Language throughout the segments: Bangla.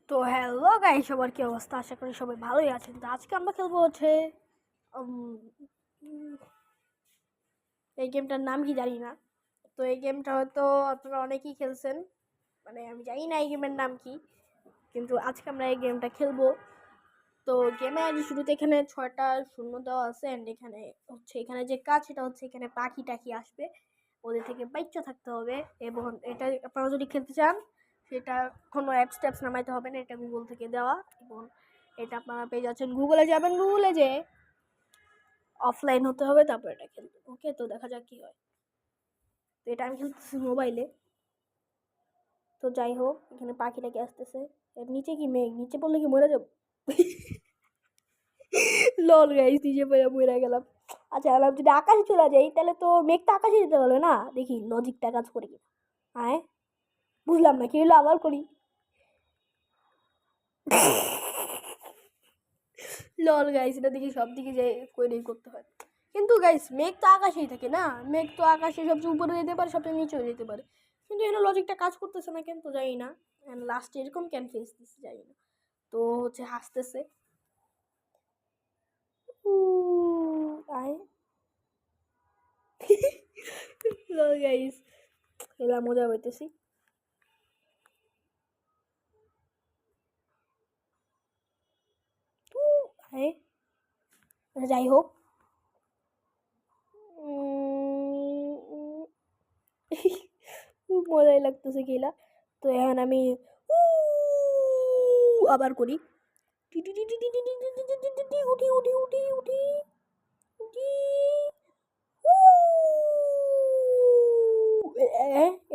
তো হ্যালো গাইস, সবার কি অবস্থা? আশা করি সবাই ভালোই আছেন। তো আজকে আমরা খেলবো হচ্ছে উম, এই গেমটার নাম কি জানি না। তো এই গেমটা হয়তো আপনারা অনেকেই খেলছেন, মানে আমি জানি না এই গেমের নাম কি, কিন্তু আজকে আমরা এই গেমটা খেলবো। তো গেমের শুরুতে এখানে 6টা শূন্য দেওয়া আছে, অ্যান্ড এখানে হচ্ছে এখানে যে কাজ সেটা হচ্ছে এখানে পাখি টাকি আসবে, ওদের থেকে বাচ্চা থাকতে হবে। এবং এটা আপনারা যদি খেলতে চান সেটা কোনো অ্যাপস ট্যাপস নামাইতে হবে না, এটা গুগল থেকে দেওয়া। এবং এটা আপনারা পেয়ে যাচ্ছেন, গুগলে যাবেন, গুগলে যে অফলাইন হতে হবে, তারপর এটা খেলতে। ওকে, তো দেখা যাক কি হয়। তো এটা আমি খেলতেছি মোবাইলে। তো যাই হোক, এখানে পাখিটাকে আসতেছে। এর নিচে কি মেঘ? নিচে পড়লে কি মরে যাবো? লল গাইস, নিচে পড়ে মরে গেলাম। আচ্ছা, আমি যদি আকাশে চলে যাই তাহলে তো মেঘটা আকাশে যেতে পারবে না। দেখি লজিকটা কাজ করে কি। হ্যাঁ, বুঝলাম না কি হলো, আবার করি। লল গাইস, এটা দেখি সব দিকে যাই করেই করতে হয়। কিন্তু গাইস, মেঘ তো আকাশেই থাকে না। মেঘ তো আকাশে সবচেয়ে উপরে যেতে পারে, সবচেয়ে নিচেও যেতে পারে। কিন্তু এখানে লজিকটা কাজ করতেছে না কেন তো জানি না। লাস্টে এরকম কেন ফেস দিচ্ছে জানি না। তো হচ্ছে হাসতেছে। আয় লল গাইস, এলা মজা পাইতেছি। আয়, যাই হোক, খুব মজাই লাগতেছে খেলা। তো এখন আমি আবার করি। উঠি উঠি উঠি উঠি উঠি।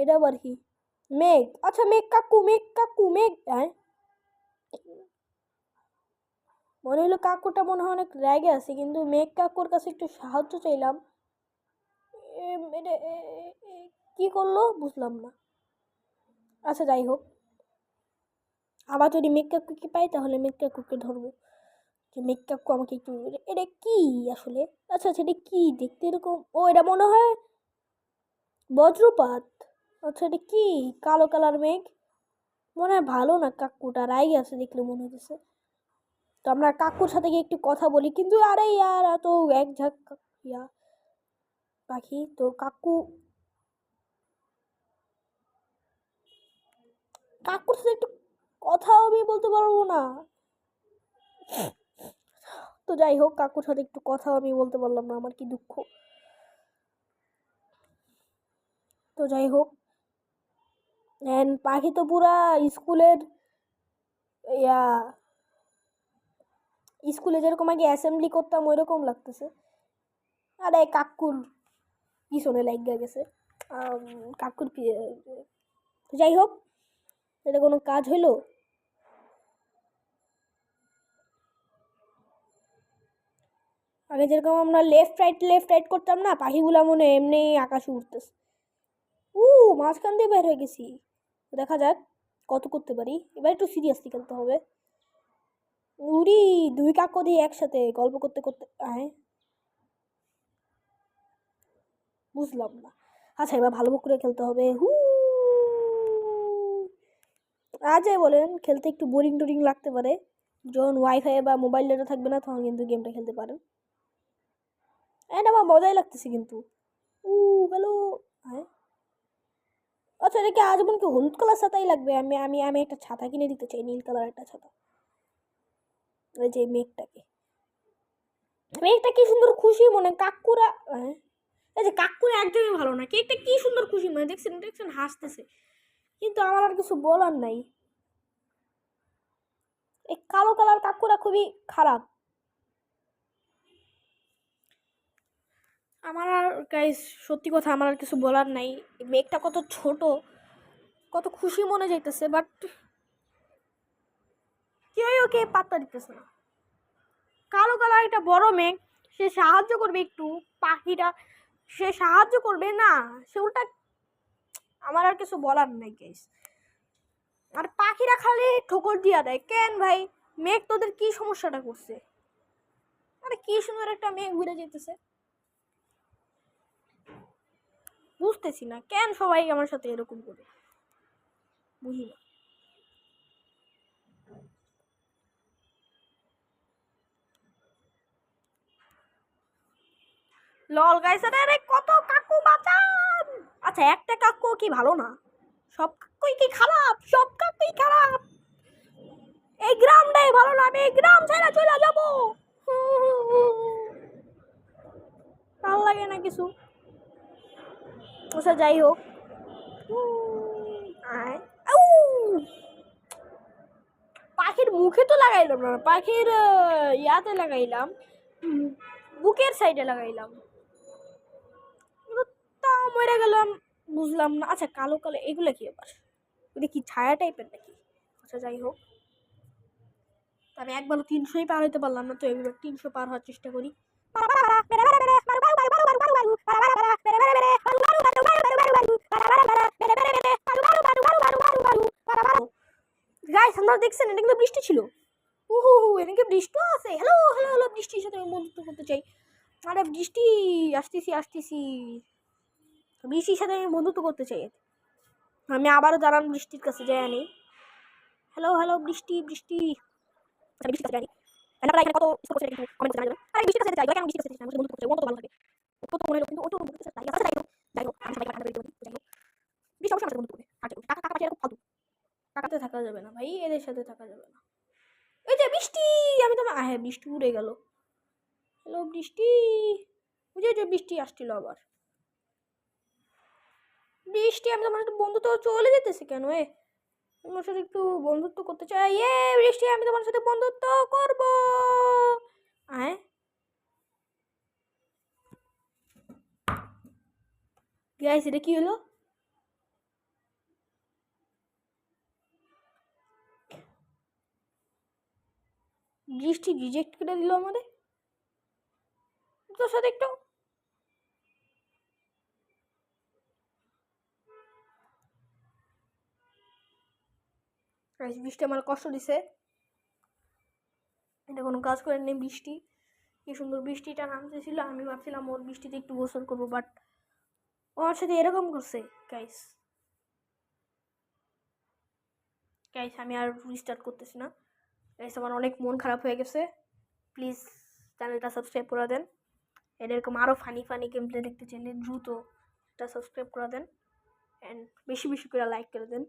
এটা আবার কি? মেঘ? আচ্ছা, মেঘ কাকু, মেঘ কাকু, মেঘ। মনে হলো কাকুটা মনে হয় অনেক রেগে আছে, কিন্তু মেঘ কাকুর কাছে একটু সাহায্য চাইলাম। এটা কি করলো বুঝলাম না। আচ্ছা, যাই হোক, আবার যদি মেঘ কাকুকে পাই তাহলে মেঘ কাকুকে ধরবো। যে মেঘ কাকু আমাকে একটু, এটা কি আসলে? আচ্ছা আচ্ছা, এটা কি দেখতে এরকম? ও, এটা মনে হয় বজ্রপাত। আচ্ছা, এটা কি? কালো কালার মেঘ। মনে হয় ভালো না, কাকুটা রাই আছে দেখলে মনে হচ্ছে। তো আমরা কাকুর সাথে গিয়ে একটু কথা বলি, কিন্তু আরে ইয়ার এত এক ঝাঁক ইয়া পাখি। তো কাকু, কাকুর সাথে একটু কথা আমি বলতে পারবো না। তো যাই হোক, কাকুর সাথে একটু কথা আমি বলতে পারলাম না, আমার কি দুঃখ। তো যাই হোক, পাখি তো পুরা স্কুলের ইয়া, স্কুলে যেরকম আগে অ্যাসেম্বলি করতাম ওই রকম লাগতেছে। আরে কাকুর পিছনে লাগিয়ে গেছে। কাকুর যাই হোক, এটা কোনো কাজ হইলো? আগে যেরকম আমরা লেফট রাইট করতাম না, পাখিগুলা মনে এমনি আকাশে উঠতেছে। মাঝখান দিয়ে বের হয়ে গেছি। দেখা যাক কত করতে পারি। এবার একটু সিরিয়াসলি খেলতে হবে। উড়ি, দুই কাকু দিয়ে একসাথে গল্প করতে করতে। বুঝলাম না। আচ্ছা, এবার ভালো করে খেলতে হবে। আজই বলেন, খেলতে একটু বোরিং টোরিং লাগতে পারে। যখন ওয়াইফাই বা মোবাইল ডেটা থাকবে না তখন কিন্তু গেমটা খেলতে পারেন। এটা আমার মজাই লাগতেছে কিন্তু। হ্যালো। হ্যাঁ, আচ্ছা, এটাকে আজীবন কি হলুদ কালার ছাতাই লাগবে? আমি আমি আমি একটা ছাতা কিনে দিতে চাই, নীল কালার একটা ছাতা। এই যে মেঘটাকে, মেঘটা কি সুন্দর খুশি মনে কাকুরা। হ্যাঁ, এই যে কাকুরা একদমই ভালো না। কেকটা কি সুন্দর খুশি মনে, দেখছেন দেখছেন হাসতেছে। কিন্তু আমার আর কিছু বলার নাই। এই কালো কালার কাকুরা খুবই খারাপ। আমার আর গাইস, সত্যি কথা, আমার আর কিছু বলার নাই। মেঘটা কত ছোট, কত খুশি মনে যাইতেছে, বাট কেউ ওকে পাত্তা দিতেছে না। কালো কালার একটা বড় মেঘ, সে সাহায্য করবে একটু পাখিটা, সে সাহায্য করবে না, সে উল্টা। আমার আর কিছু বলার নাই গাইস। আর পাখিরা খালি ঠোকর দিয়া দেয় কেন ভাই? মেঘ তোদের কি সমস্যাটা করছে? আরে কি সুন্দর একটা মেঘ ঘুরে যেতেছে, বুঝতেছি না কেন সবাই আমার সাথে এরকম করে, বুঝি না। লল গাইস, আরে কত কাকু বাঁচান। আচ্ছা একটা কাকু কি ভালো না? সব কাকুই কি খারাপ? সব কাকুই খারাপ। এই গ্রামটাই ভালো না, আমি এই গ্রাম ছেড়ে চলে যাবো। ভালো লাগে না কিছু। আচ্ছা যাই হোক, পাখির মুখে তো লাগাইলাম না, পাখির ইয়াতে লাগাইলাম, বুকের সাইডে লাগাইলাম, তাও মরে গেলাম। বুঝলাম না। আচ্ছা কালো কালো এগুলো কি আবার? এটা কি ছায়া টাইপের নাকি? আচ্ছা যাই হোক, আমি একবার 300ই পার হইতে পারলাম না, তো এবার 300 পার হওয়ার চেষ্টা করি। গাইস আপনারা দেখছেন এটা কিন্তু বৃষ্টি ছিল। উহু এদিকে বৃষ্টিও আছে। হ্যালো হ্যালো হ্যালো, বৃষ্টির সাথে আমি বন্ধুত্ব করতে চাই। আরে বৃষ্টি, আসতেছি আসতেছি। বৃষ্টির সাথে আমি বন্ধুত্ব করতে চাই। আমি আবারও দাঁড়ান বৃষ্টির কাছে যাই আনি। হ্যালো হ্যালো বৃষ্টি বৃষ্টি, বৃষ্টির কাছে যাই। আপনারা এখানে কত স্কোর করছেন একটু কমেন্ট করে জানাবেন। আরে বৃষ্টির কাছে যাই, কেন বৃষ্টির কাছে যাই? আমি বন্ধুত্ব করতে চাই, মন তো ভালো থাকে। কত মনে হলো কিন্তু ওটা বন্ধুত্ব করতে চাই। আচ্ছা যাই হোক যাই হোক, আমি সবাইকে ঠান্ডা করে দিই। যাই হোক, বৃষ্টি অবশ্যই আমার সাথে বন্ধুত্ব করবে। আর টাকা টাকা পাঠিয়ে খুব ফালতু। টাকাতে থাকা যাবে না ভাই, এদের সাথে থাকা যাবে না। এই যে বৃষ্টি, আমি তো হ্যাঁ বৃষ্টি উড়ে গেল। হ্যালো বৃষ্টি, বুঝে যে বৃষ্টি আসছিল আবার। বৃষ্টি, আমি তোমার সাথে বন্ধুত্ব চলে যেতেছি কেন? তোমার সাথে একটু বন্ধুত্ব করতে চাই। বৃষ্টি, আমি তোমার সাথে বন্ধুত্ব করব। আয় গাইস, এটা কি হলো? বৃষ্টি রিজেক্ট করে দিল আমাদের। তোর সাথে একটু বৃষ্টি আমার কষ্ট দিছে। এটা কোনো কাজ করে নেই। বৃষ্টি কি সুন্দর বৃষ্টিটা নামতেছিল, আমি ভাবছিলাম ওর বৃষ্টিতে একটু গোসল করবো, বাট ও আমার সাথে এরকম করছে। গাইস গাইস, আমি আর রিস্টার্ট করতেছি না। গাইস আমার অনেক মন খারাপ হয়ে গেছে। প্লিজ চ্যানেলটা সাবস্ক্রাইব করে দেন। এরকম আরও ফানি ফানি গেম প্লে দেখতে চাইলে দ্রুত এটা সাবস্ক্রাইব করে দেন অ্যান্ড বেশি বেশি করে লাইক করে দেন।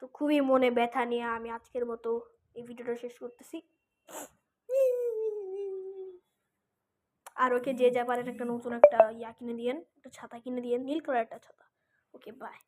তো খুবই মনে ব্যথা নিয়ে আমি আজকের মতো এই ভিডিওটা শেষ করতেছি। আর ওকে যে যা পারেন একটা নতুন একটা ইয়া কিনে দিয়েন, একটা ছাতা কিনে দিয়েন, নীল কালার একটা ছাতা। Okay bye.